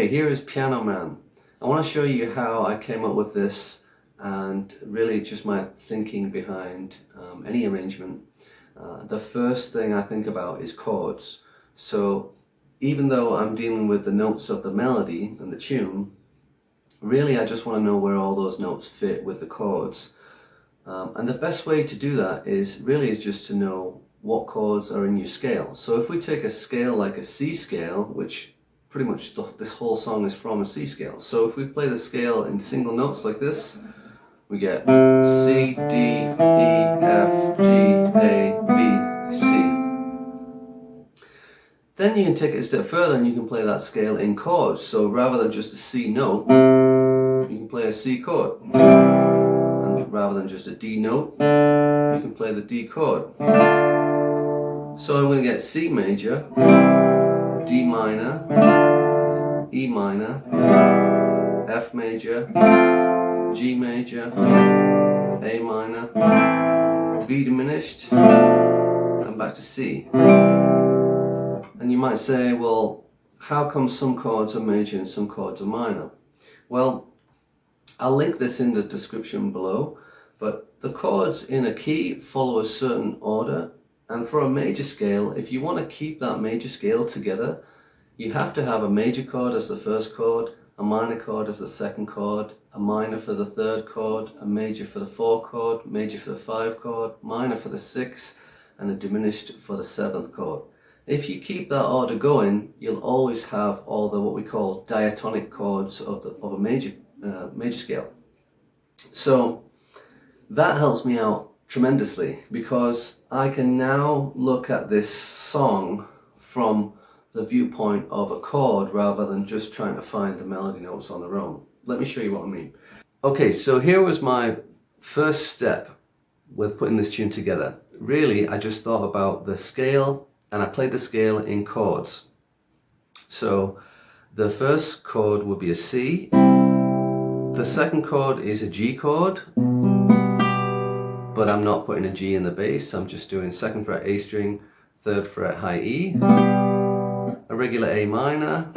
here is Piano Man. I want to show you how I came up with this and really just my thinking behind any arrangement. The first thing I think about is chords. So even though I'm dealing with the notes of the melody and the tune, really I just want to know where all those notes fit with the chords. And the best way to do that is just to know what chords are in your scale. So if we take a scale like a C scale, which pretty much this whole song is from a C scale. So if we play the scale in single notes like this, we get C, D, E, F, G, A, B, C. Then you can take it a step further and you can play that scale in chords. So rather than just a C note, you can play a C chord. And rather than just a D note, you can play the D chord. So I'm going to get C major, D minor, E minor, F major, G major, A minor, B diminished, and back to C. And you might say, well, how come some chords are major and some chords are minor? Well, I'll link this in the description below, but the chords in a key follow a certain order. And for a major scale, if you want to keep that major scale together, you have to have a major chord as the first chord, a minor chord as the second chord, a minor for the third chord, a major for the fourth chord, major for the fifth chord, minor for the sixth, and a diminished for the seventh chord. If you keep that order going, you'll always have all the what we call diatonic chords of a major scale. So that helps me out tremendously because I can now look at this song from the viewpoint of a chord rather than just trying to find the melody notes on their own. Let me show you what I mean. Okay, so here was my first step with putting this tune together. Really, I just thought about the scale and I played the scale in chords. So the first chord would be a C. The second chord is a G chord, but I'm not putting a G in the bass. I'm just doing second fret A string, third fret high E, a regular A minor,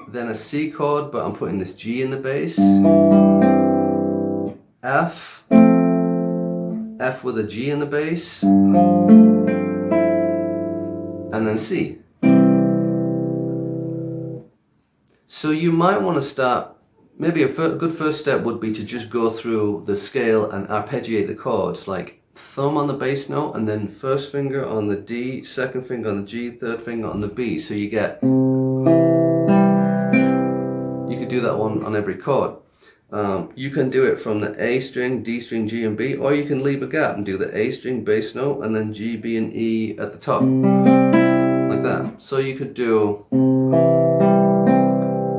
then a C chord, but I'm putting this G in the bass, F with a G in the bass, and then C. So you might want to start, maybe a good first step would be to just go through the scale and arpeggiate the chords, like thumb on the bass note and then first finger on the D, second finger on the G, third finger on the B. So you get, you could do that one on every chord. You can do it from the A string, D string, G and B, or you can leave a gap and do the A string bass note and then G, B and E at the top, like that. So you could do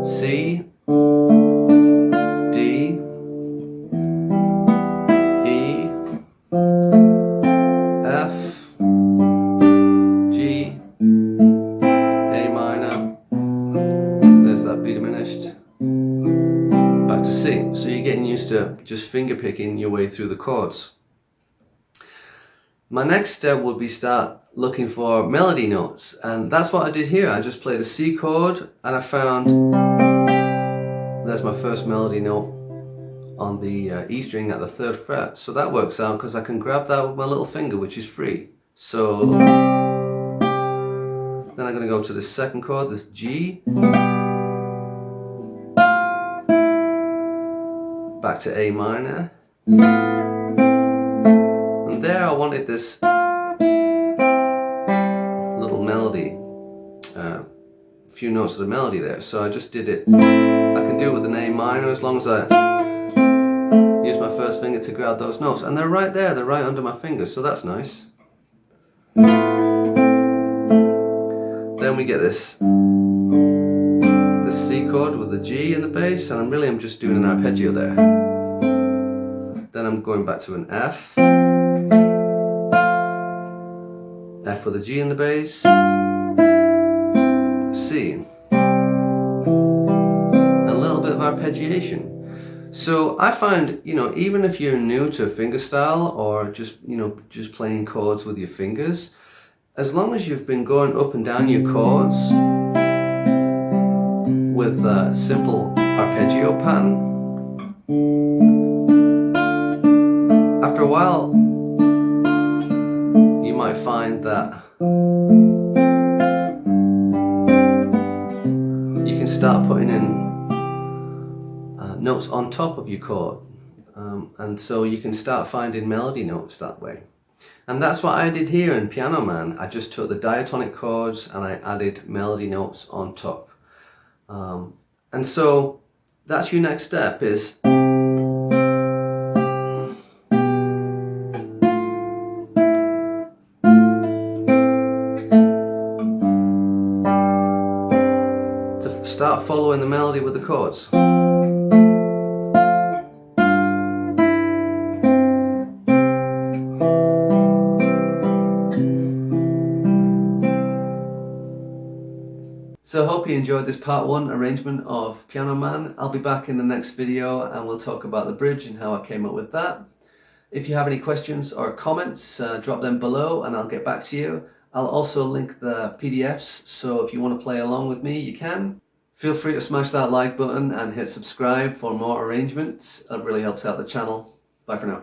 C, D, E, F, G, A minor, there's that B diminished, back to C. So you're getting used to just finger picking your way through the chords. My next step would be start looking for melody notes, and that's what I did here. I just played a C chord and I found there's my first melody note on the E string at the third fret. So that works out because I can grab that with my little finger, which is free. So then I'm going to go to the second chord, this G, back to A minor, and there I wanted this little melody, few notes of the melody there. So I just did it. I can do it with an A minor as long as I use my first finger to grab those notes, and they're right there, they're right under my fingers, so that's nice. Then we get this C chord with the G in the bass, and I'm just doing an arpeggio there. Then I'm going back to an F with a G in the bass, C, a little bit of arpeggiation. So I find, even if you're new to fingerstyle or just playing chords with your fingers, as long as you've been going up and down your chords, with a simple arpeggio pattern. After a while, you might find that you can start putting in notes on top of your chord, and so you can start finding melody notes that way. And that's what I did here in Piano Man. I just took the diatonic chords and I added melody notes on top. And so that's your next step, is to start following the melody with the chords. So I hope you enjoyed this part 1 arrangement of Piano Man. I'll be back in the next video and we'll talk about the bridge and how I came up with that. If you have any questions or comments, drop them below and I'll get back to you. I'll also link the PDFs, so if you want to play along with me, you can. Feel free to smash that like button and hit subscribe for more arrangements. That really helps out the channel. Bye for now.